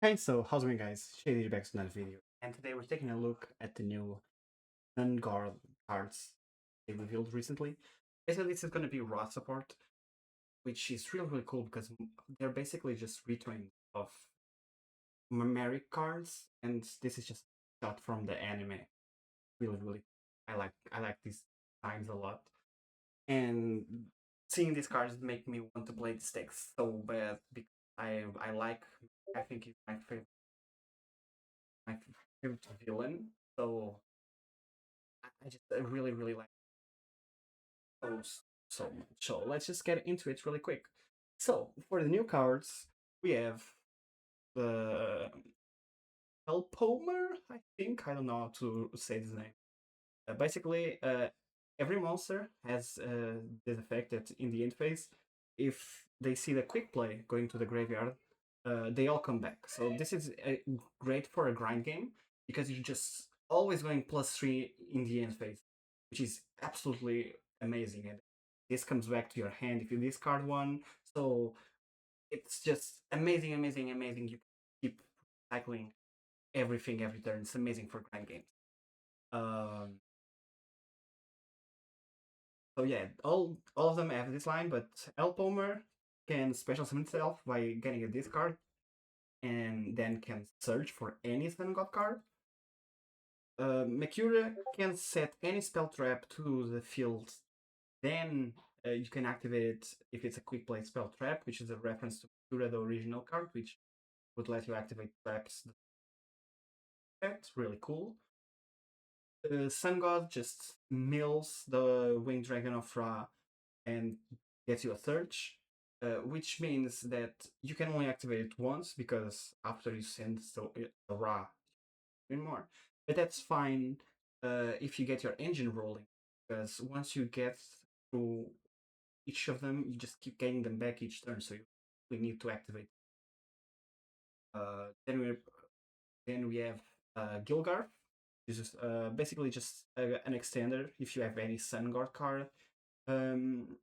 Hey, so how's it going, guys? Shady back to another video, and today we're taking a look at the new Sun Guard cards they revealed recently. Basically, this is going to be raw support, which is really cool because they're basically just retrains of Merrick cards, and this is just shot from the anime. Really, I like these times a lot, and seeing these cards make me want to play this deck so bad because I like I think it's my favorite villain. So I just really like those so much. So let's just get into it really quick. So for the new cards, we have the Elpomer, I think. I don't know how to say his name. Basically, every monster has this effect that in the end phase, if they see the quick play going to the graveyard, they all come back. So this is great for a grind game because you're just always going +3 in the end phase, which is absolutely amazing. And this comes back to your hand if you discard one. So it's just amazing. You keep cycling everything every turn. It's amazing for grind games. Um, So yeah, all of them have this line, but Elpomer can special summon itself by getting a discard, and then can search for any Sun God card. Mercurial can set any spell trap to the field, then you can activate it if it's a quick play spell trap, which is a reference to Mercurial, the original card, which would let you activate traps. That's really cool. Sun God just mills the Winged Dragon of Ra and gets you a search, which means that you can only activate it once because after you send the Ra, more. But that's fine if you get your engine rolling, because once you get through each of them, you just keep getting them back each turn, so we need to activate. Uh, then we then we have Gilgar. This is basically just an extender. If you have any Sun Guard card, um,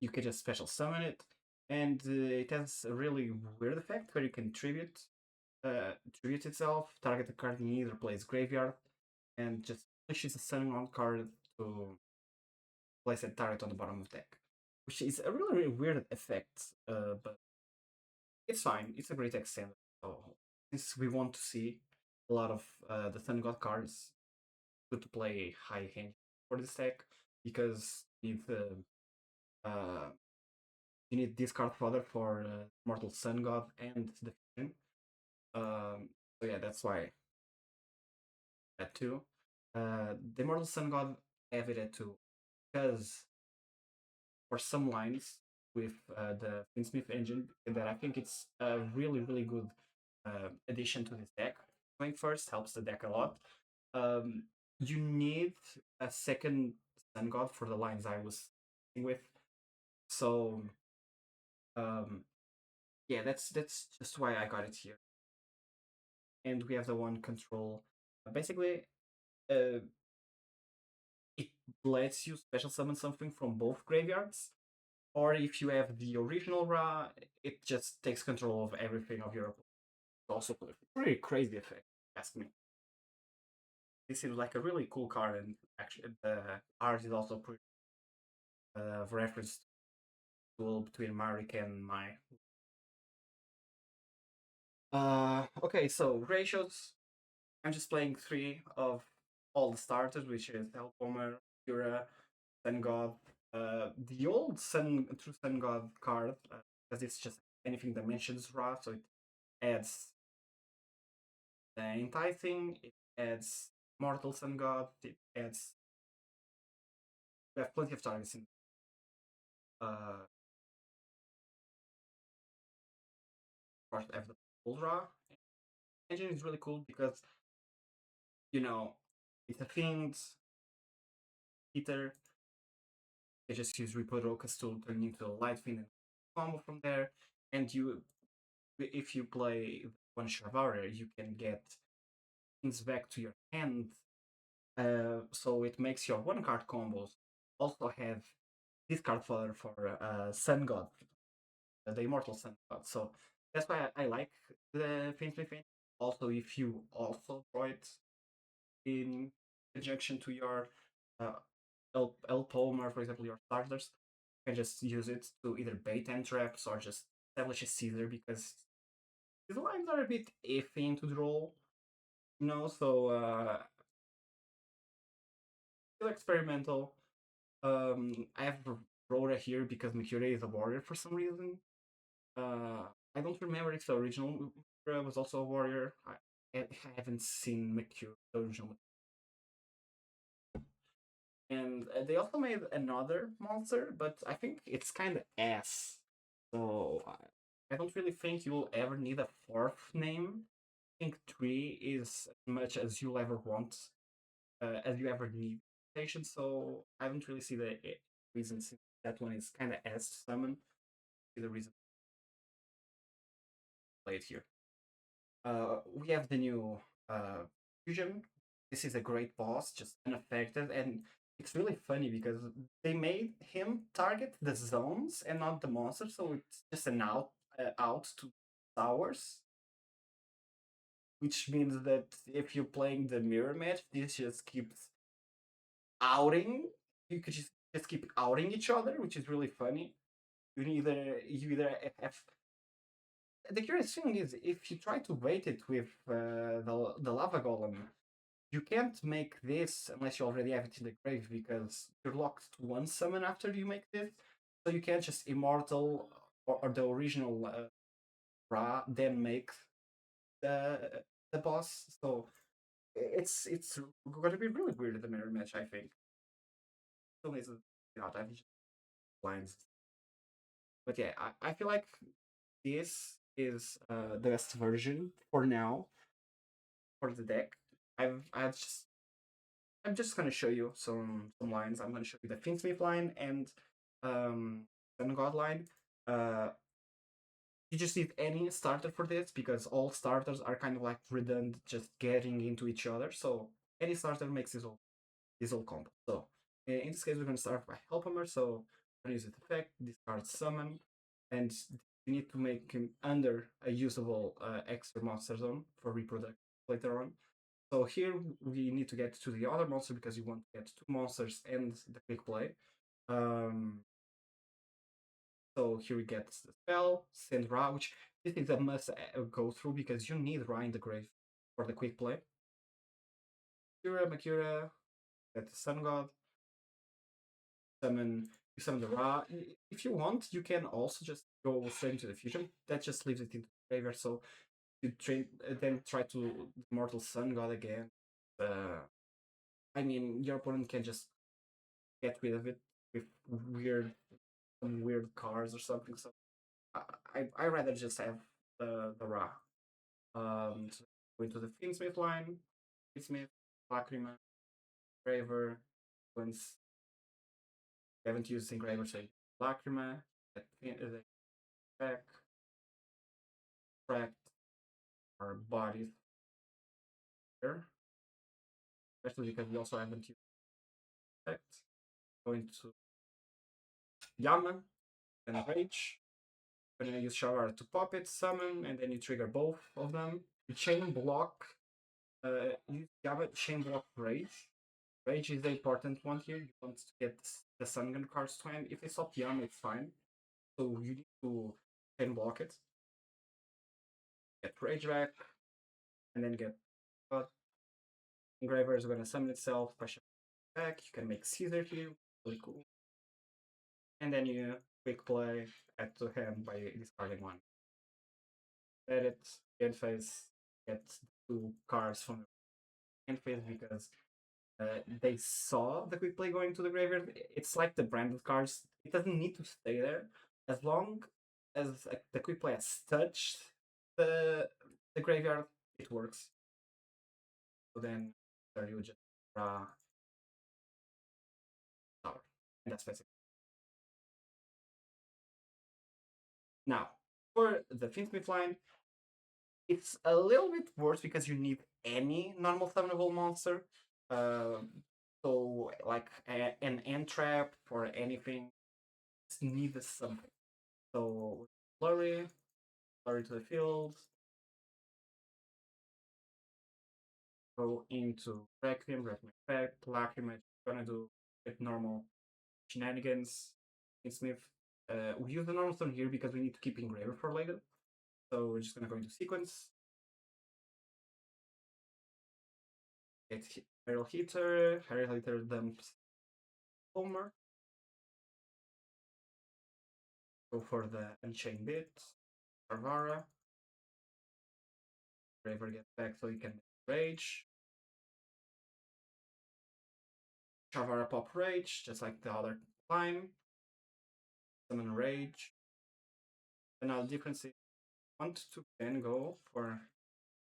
you can just special summon it, and it has a really weird effect where you can tribute itself, target a card in either place graveyard, and just pushes a summon on card to place a target on the bottom of deck, which is a really weird effect, but it's fine. It's a great extender. So since we want to see a lot of the Sun God cards, good to play high hand for this deck because uh, you need discard fodder for Mortal Sun God and the Fusion. So yeah, that's why that too. The Mortal Sun God have it at 2 because for some lines with the Finsmith engine that I think it's a really good addition to this deck. Going first helps the deck a lot. Um, you need a second Sun God for the lines I was with. So um, yeah, that's just why I got it here. And we have the one control. Basically, uh, it lets you special summon something from both graveyards, or if you have the original Ra, it just takes control of everything of your opponent. Also, a pretty crazy effect, ask me. This seems like a really cool card, and actually, the art is also pretty reference tool between Marik and my. Okay, so ratios. I'm just playing 3 of all the starters, which is Hellbomber, Cura, Sun God. The old True Sun God card, because it's just anything that mentions Ra, so it adds the enticing, it adds Mortal Sun God, it adds. We have plenty of targets in. Of course, I have the old Ra. Engine is really cool because, you know, it's a Fiend, Heater. You just use Repo Rokas to turn into a Light Fiend and combo from there. And if you play one Shavara, you can get things back to your hand. So it makes your one card combos also have this card for Sun God, the Immortal Sun God. So That's why I like the Finsmith Fin. Also, if you also draw it in conjunction to your uh, L Polymer, for example, your starters, you can just use it to either bait end traps or just establish a Caesar because these lines are a bit iffy to draw, you know, so still experimental. I have Rora here because Mercury is a warrior for some reason. I don't remember if the original Mercury was also a warrior. I haven't seen Mercury, the original. And they also made another monster, but I think it's kind of ass. So I don't really think you'll ever need a fourth name. I think three is as much as you'll ever want, as you ever need station. So I don't really see the reason since that one is kind of ass to summon. See the reason to play it here. We have the new fusion. This is a great boss, just unaffected, and it's really funny because they made him target the zones and not the monster, so it's just an out to towers, which means that if you're playing the mirror match, this just keeps outing. You could just keep outing each other, which is really funny. You either have the curious thing is if you try to wait it with the lava golem, you can't make this unless you already have it in the grave because you're locked to one summon after you make this. So you can't just immortal or the original Ra then make the boss. So it's going to be really weird at the mirror match. I think. So it's not. I'm just blinds. But yeah, I feel like this is the best version for now for the deck. I'm just gonna show you some lines. I'm gonna show you the Finsmith line and Sun God line. Uh, you just need any starter for this because all starters are kind of like redundant, just getting into each other. So any starter makes this all combo. So in this case, we're gonna start by Helphammer. So I'm gonna use its effect, discard summon, and you need to make him under a usable extra monster zone for reproduction later on. So here we need to get to the other monster because you want to get two monsters and the quick play. Um, so here we get the spell, send Ra, which this is a must go through because you need Ra in the grave for the quick play. Makura, get the Sun God, you summon the Ra. If you want, you can also just go straight into the fusion. That just leaves it into the graveyard. So you then try to Mortal Sun God again. I mean, your opponent can just get rid of it with some weird cars or something. So I rather just have the Ra. So go into the Finsmith line, Finsmith, Lacrima, Engraver. Once you haven't used Engraver, say Lacrima, the back, Cracked, or Bodies here. Especially because we also haven't used effect. Going to Yama and Rage. Gonna use Shower to pop it, summon, and then you trigger both of them. You chain block use Yama chain block Rage. Rage is the important one here. You want to get the Sun Gun cards to hand. If it's up Yama, it's fine. So you need to chain block it. Get Rage back, and then get Engraver is gonna summon itself, pressure back. You can make Caesar here, really cool. And then you quick play add to hand by discarding one. Edit, end phase, get two cards from the end phase because they saw the quick play going to the graveyard. It's like the branded cards. It doesn't need to stay there as long as the quick play has touched the graveyard. It works. So then there you just draw tower, and that's basically. Now for the Finsmith line, it's a little bit worse because you need any normal summonable monster. Um, so like an end trap or anything, just need something. So flurry, Sorry to the field. Go into Requiem, Requiem Effect, Lacrima. Gonna do it normal shenanigans. Smith. We use the normal stone here because we need to keep engraver for later. So we're just gonna go into sequence. Get barrel hitter. Barrel hitter dumps Homer. Go for the Unchained Bit. Varvara. Raver gets back so he can rage. Shavara pop rage, just like the other line. Summon rage. Another difference is want to then go for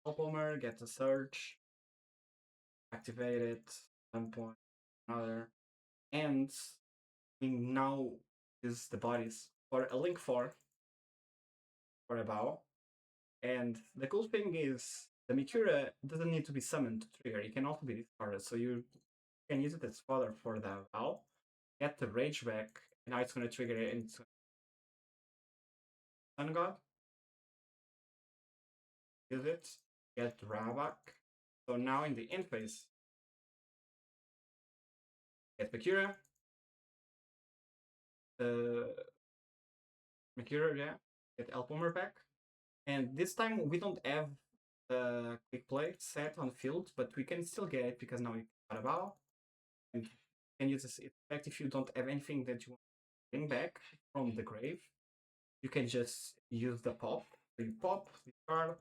Homer, get the surge, activate it, one point, another, and we now use the bodies for a link for a bow. And the cool thing is the Mikura doesn't need to be summoned to trigger, it can also be discarded. So you can use it as fodder for the bow, get the rage back, and now it's gonna trigger it into Sun God. Use it, get Ravak. So now in the end phase, get Mikura, Mercurial, yeah, get Elpomer back. And this time we don't have the quick play set on field, but we can still get it because now we got a bow. And you can use this effect if you don't have anything that you want to bring back from the grave. You can just use the pop. So you pop the card,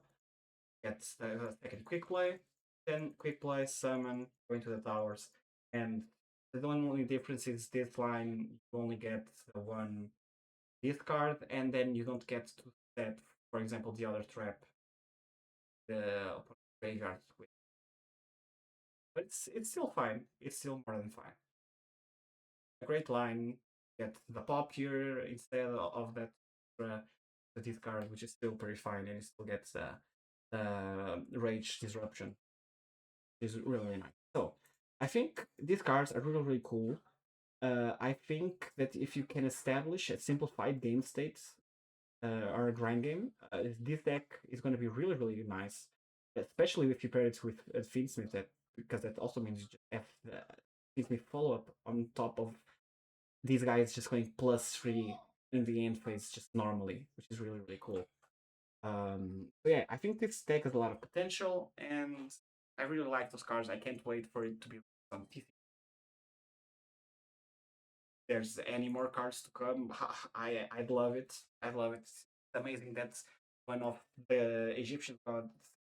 get the second quick play, then quick play, summon, go into the towers. And the only difference is this line you only get the one discard, and then you don't get to set, for example, the other trap the graveyard with. But it's still fine. It's still more than fine. A great line. Get the pop here instead of that the discard, which is still pretty fine, and it still gets rage disruption. Is really nice. So I think these cards are really cool. I think that if you can establish a simplified game state or a grind game, this deck is going to be really nice, especially if you pair it with Fiendsmith, that because that also means you just have the Fiendsmith follow up on top of these guys just going +3 in the end phase just normally, which is really cool. So yeah, I think this deck has a lot of potential, and I really like those cards. I can't wait for it to be on TC. There's any more cards to come, I'd love it. I love it. It's amazing that one of the Egyptian gods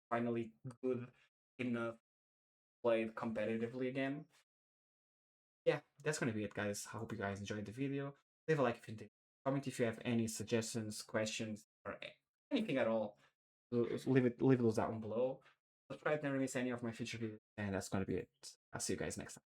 finally good enough played competitively again. Yeah, that's gonna be it, guys. I hope you guys enjoyed the video. Leave a like if you did. Comment if you have any suggestions, questions, or anything at all. Leave those down below. Subscribe, never miss any of my future videos, and that's gonna be it. I'll see you guys next time.